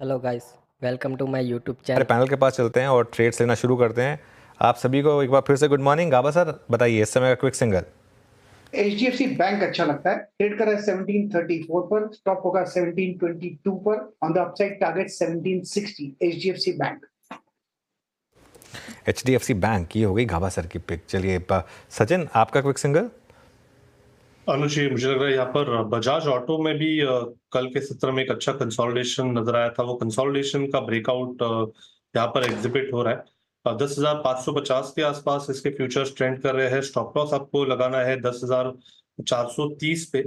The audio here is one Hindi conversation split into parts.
Hello guys, welcome to my YouTube हमारे चैनल। पैनल के पास चलते हैं और ट्रेड्स लेना शुरू करते हैं। आप सभी को एक बार फिर से गुड मॉर्निंग। गाबा सर, बताइए इस समय का क्विक सिंगल। एचडीएफसी बैंक अच्छा लगता है, ट्रेड कर रहा है 1734 पर, स्टॉप होगा 1722 पर, on the upside target 1760। HDFC bank. HDFC bank, ये हो गई गाबा सर की पिक। चलिए सचिन, आपका क्विक सिंगल। अनुज जी, मुझे लग रहा है यहाँ पर बजाज ऑटो में भी कल के सत्र में एक अच्छा कंसोलिडेशन नजर आया था। वो कंसोलिडेशन का ब्रेकआउट यहाँ पर एग्जिबिट हो रहा है। 10,550 के आसपास इसके फ्यूचर्स ट्रेंड कर रहे हैं। स्टॉप लॉस आपको लगाना है 10,430 पे,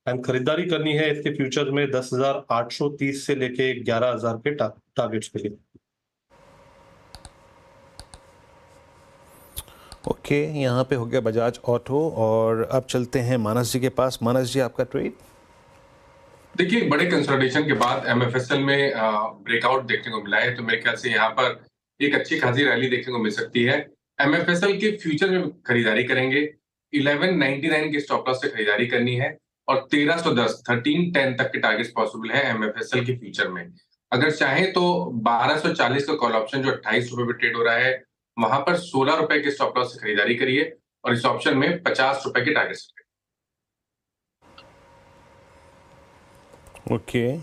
एंड खरीदारी करनी है इसके फ्यूचर में 10,830 से लेके 11,000 के टारगेट्स के लिए। ओके, यहाँ पे हो गया बजाज ऑटो और अब चलते हैं मानस जी के पास। मानस जी, आपका ट्रेड। देखिए, बड़े कंसोलिडेशन के बाद एमएफएसएल में ब्रेकआउट देखने को मिला है, तो मेरे ख्याल से यहाँ पर एक अच्छी खासी रैली देखने को मिल सकती है। एमएफएसएल के फ्यूचर में खरीदारी करेंगे, 1199 के स्टॉप लॉस से खरीदारी करनी है और 1310 तक के टारगेट्स पॉसिबल है एमएफएसएल के फ्यूचर में। अगर चाहे तो 1240 का कॉल ऑप्शन जो 28 रुपए पे ट्रेड हो रहा है, वहां पर 16 रुपए के स्टॉप लॉस से खरीदारी करिए और इस ऑप्शन में 50 रुपए के टारगेट्स। ओके,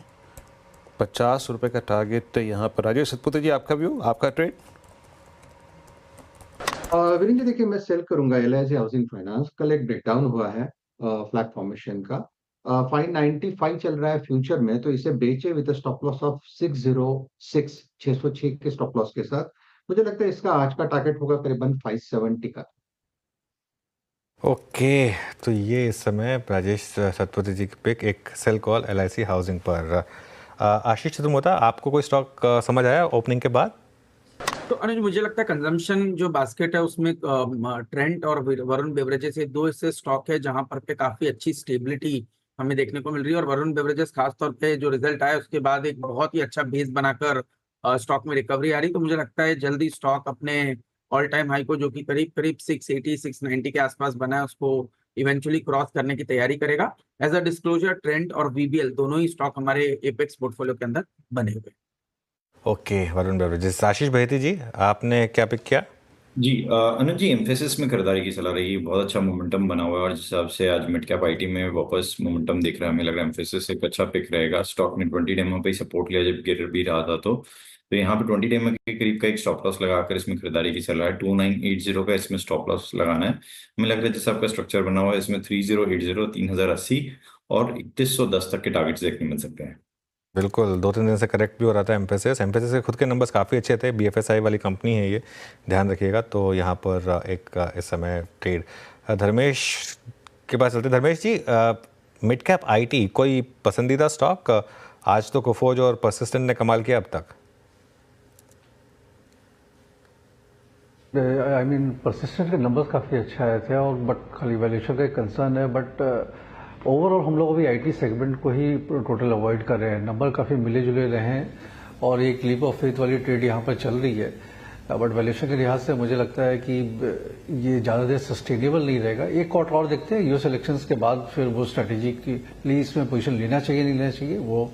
50 रुपये का टारगेट यहाँ पर। राजेश सतपुते जी, आपका व्यू, आपका ट्रेड। वीरेंद्र जी, देखिए मैं सेल करूंगा LIC हाउसिंग फाइनेंस। कल एक ब्रेकडाउन हुआ है फ्लैट फॉर्मेशन का। 595 चल रहा है फ्यूचर में, तो इसे बेचे विद स्टॉप लॉस ऑफ 606 के स्टॉप लॉस के साथ। मुझे लगता है इसका आज का टारगेट होगा करीबन 570 का। ओके, तो ये इस समय राजेश सतपथी जी की पिक, एक सेल कॉल LIC हाउसिंग पर। आशीष चतुर्मोता, आपको कोई स्टॉक समझ आया ओपनिंग के बाद? तो अनुज, मुझे लगता है कंजम्पशन जो बास्केट है उसमें ट्रेंट और वरुण बेवरेजेस, ये दो ऐसे स्टॉक है जहां पर पे काफी अच्छी स्टेबिलिटी हमें देखने को मिल रही है। और वरुण बेवरेजेस खासतौर पे जो रिजल्ट आया उसके बाद एक बहुत ही अच्छा बेस बनाकर स्टॉक में रिकवरी आ रही। तो मुझे लगता है जल्दी स्टॉक अपने ऑल टाइम हाई को, जो कि करीब करीब 680 690 के आसपास बना है, उसको इवेंचुअली क्रॉस करने की तैयारी करेगा। एज अ डिस्क्लोजर, ट्रेंट और VBL दोनों ही स्टॉक हमारे एपेक्स पोर्टफोलियो के अंदर बने हुए। Okay, Varun beverages. आशीष बहेती जी, आपने क्या पिक किया? जी अनुज जी, एम्फेसिस में खरीदारी की सलाह रही। बहुत अच्छा मोमेंटम बना हुआ है और जिस हिसाब से आज मिड कैप आईटी में वापस मोमेंटम दिख रहा है, हमें लग रहा है एम्फेसिस एक अच्छा पिक रहेगा। स्टॉक ने 20 डेमो पे सपोर्ट लिया जब गिर भी रहा था, तो यहाँ पे 20 डेमो के करीब का एक स्टॉप लॉस लगाकर इसमें खरीदारी की सलाह है। 2980 का इसमें स्टॉप लॉस लगाना है। हमें लग रहा है जैसे आपका स्ट्रक्चर बना हुआ है, इसमें 3080, 3080 और 3110 तक के टारगेट्स देखने मिल सकते हैं। बिल्कुल, 2-3 दिन से करेक्ट भी हो रहा था एम्फेसिस के खुद के नंबर्स काफ़ी अच्छे थे। BFSI वाली कंपनी है ये, ध्यान रखिएगा। तो यहाँ पर एक इस समय ट्रेड। धर्मेश के पास चलते। धर्मेश जी, मिड कैप IT कोई पसंदीदा स्टॉक? आज तो कोफोज और परसिस्टेंट ने कमाल किया अब तक। आई मीन परसिस्टेंट के नंबर्स काफ़ी अच्छे आए थे, और बट खाली वैल्यूएशन का एक कंसर्न है। बट ओवरऑल हम लोग अभी IT सेगमेंट को ही टोटल अवॉइड कर रहे हैं। नंबर काफ़ी मिले जुले रहे हैं और एक लीप ऑफ फेथ वाली ट्रेड यहाँ पर चल रही है। बट वैल्यूएशन के लिहाज से मुझे लगता है कि ये ज़्यादा देर सस्टेनेबल नहीं रहेगा। एक क्वार्टर और देखते हैं, US इलेक्शंस के बाद फिर वो स्ट्रेटेजी के लिए इसमें पोजीशन लेना चाहिए नहीं लेना चाहिए, वो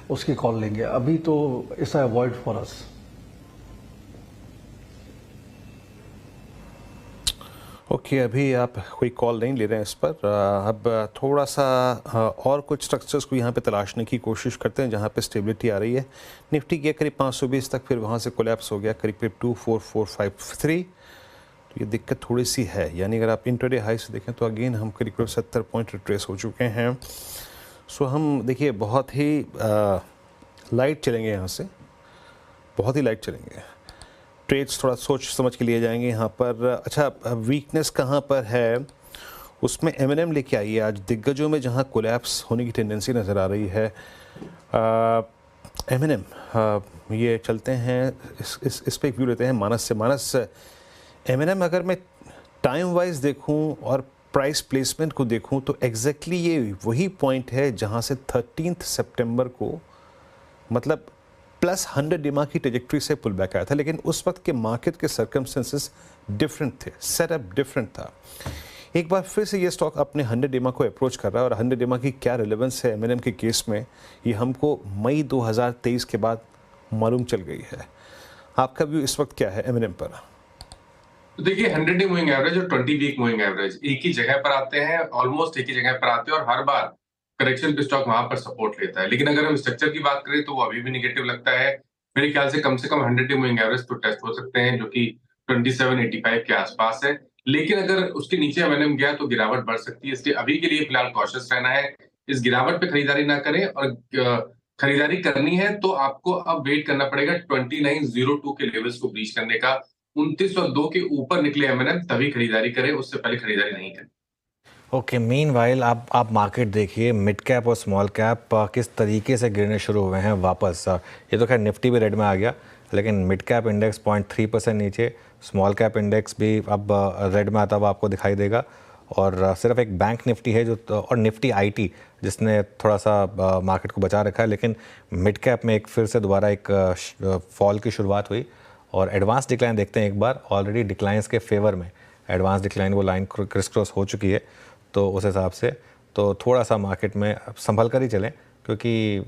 उसकी कॉल लेंगे। अभी तो it's avoid for us. Okay, अभी आप कोई कॉल नहीं ले रहे हैं इस पर। अब थोड़ा सा और कुछ स्ट्रक्चर्स को यहाँ पे तलाशने की कोशिश करते हैं जहाँ पे स्टेबिलिटी आ रही है। निफ्टी गया करीब 520 तक, फिर वहाँ से कोलैप्स हो गया करीब 24453। तो ये दिक्कत थोड़ी सी है, यानी अगर आप इंट्राडे हाई से देखें तो अगेन हम करीब 70 पॉइंट रिट्रेस हो चुके हैं। सो हम देखिए बहुत ही लाइट चलेंगे यहाँ से, बहुत ही लाइट चलेंगे। ट्रेड्स थोड़ा सोच समझ के लिए जाएंगे यहाँ पर। अच्छा, वीकनेस कहाँ पर है उसमें M&M लेके आइए। आज दिग्गजों में जहाँ कोलैप्स होने की टेंडेंसी नज़र आ रही है, M&M ये चलते हैं। इस पे एक व्यू लेते हैं मानस से। मानस, M&M अगर मैं टाइम वाइज देखूँ और प्राइस प्लेसमेंट को देखूँ तो एग्जैक्टली ये वही पॉइंट है जहाँ से 13 सितंबर को, मतलब +100 डिमा की ट्रेजेक्ट्री से पुल बैक आया था। लेकिन उस वक्त के मार्केट के सर्कमस्टेंसेस डिफरेंट थे, सेटअप डिफरेंट था। एक बार फिर से ये स्टॉक अपने 100 डिमा को अप्रोच कर रहा है, और 100 डिमा की क्या रिलेवेंस है M&M के केस में, ये हमको मई 2023 के बाद मालूम चल गई है। आपका व्यू इस वक्त क्या है एमएनएम पर? तो देखिए 100 डे मूविंग एवरेज और 20 वीक मूविंग एवरेज एक ही जगह पर आते हैं, ऑलमोस्ट एक ही जगह पर आते हैं और हर बार करेक्शन पे स्टॉक वहां पर सपोर्ट लेता है। लेकिन अगर हम स्ट्रक्चर की बात करें तो वो अभी भी निगेटिव लगता है। मेरे ख्याल से कम 100 डे मूविंग एवरेज तो टेस्ट हो सकते हैं, जो कि 2785 के आसपास है। लेकिन अगर उसके नीचे एमएनएम गया तो गिरावट बढ़ सकती है, इसलिए अभी के लिए फिलहाल कॉशियस रहना है। इस गिरावट पे खरीदारी ना करें, और खरीदारी करनी है तो आपको अब वेट करना पड़ेगा 2902 के लेवल्स को ब्रीच करने का। 2902 के ऊपर निकले एमएनएम तभी खरीदारी करें, उससे पहले खरीदारी नहीं करें। ओके, मीनवाइल आप मार्केट देखिए, मिड कैप और स्मॉल कैप किस तरीके से गिरने शुरू हुए हैं वापस। ये तो खैर निफ्टी भी रेड में आ गया, लेकिन मिड कैप इंडेक्स 0.3% नीचे, स्मॉल कैप इंडेक्स भी अब रेड में आता हुआ आपको दिखाई देगा। और सिर्फ एक बैंक निफ्टी है जो, और निफ्टी आईटी जिसने थोड़ा सा मार्केट को बचा रखा है, लेकिन मिड कैप में एक फिर से दोबारा एक फॉल की शुरुआत हुई। और एडवांस डिक्लाइन देखते हैं एक बार, ऑलरेडी डिक्लाइंस के फेवर में एडवांस डिक्लाइन वो लाइन क्रिस क्रॉस हो चुकी है। तो उस हिसाब से तो थोड़ा सा मार्केट में संभल कर ही चलें, क्योंकि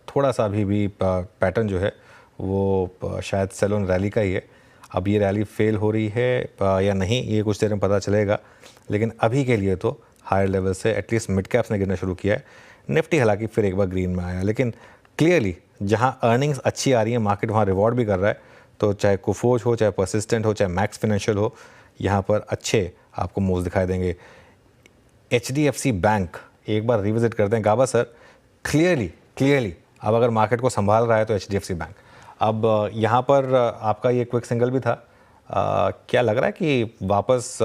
थोड़ा सा अभी भी पैटर्न जो है वो शायद सेल ऑन रैली का ही है। अब ये रैली फेल हो रही है या नहीं, ये कुछ देर में पता चलेगा। लेकिन अभी के लिए तो हायर लेवल से एटलीस्ट मिड कैप्स ने गिरना शुरू किया है। निफ्टी हालांकि फिर एक बार ग्रीन में आया, लेकिन क्लियरली जहाँ अर्निंग्स अच्छी आ रही है मार्केट वहाँ रिवॉर्ड भी कर रहा है। तो चाहे कुफोज हो, चाहे परसिस्टेंट हो, चाहे मैक्स फाइनेंशियल हो, यहाँ पर अच्छे आपको मूव्स दिखाई देंगे। HDFC बैंक एक बार रिविजिट करते हैं। गाबा सर, क्लियरली अब अगर मार्केट को संभाल रहा है तो HDFC बैंक। अब यहाँ पर आपका ये क्विक सिंगल भी था, क्या लग रहा है कि वापस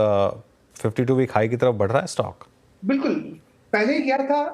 52 वीक हाई की तरफ बढ़ रहा है स्टॉक? बिल्कुल, पहले क्या था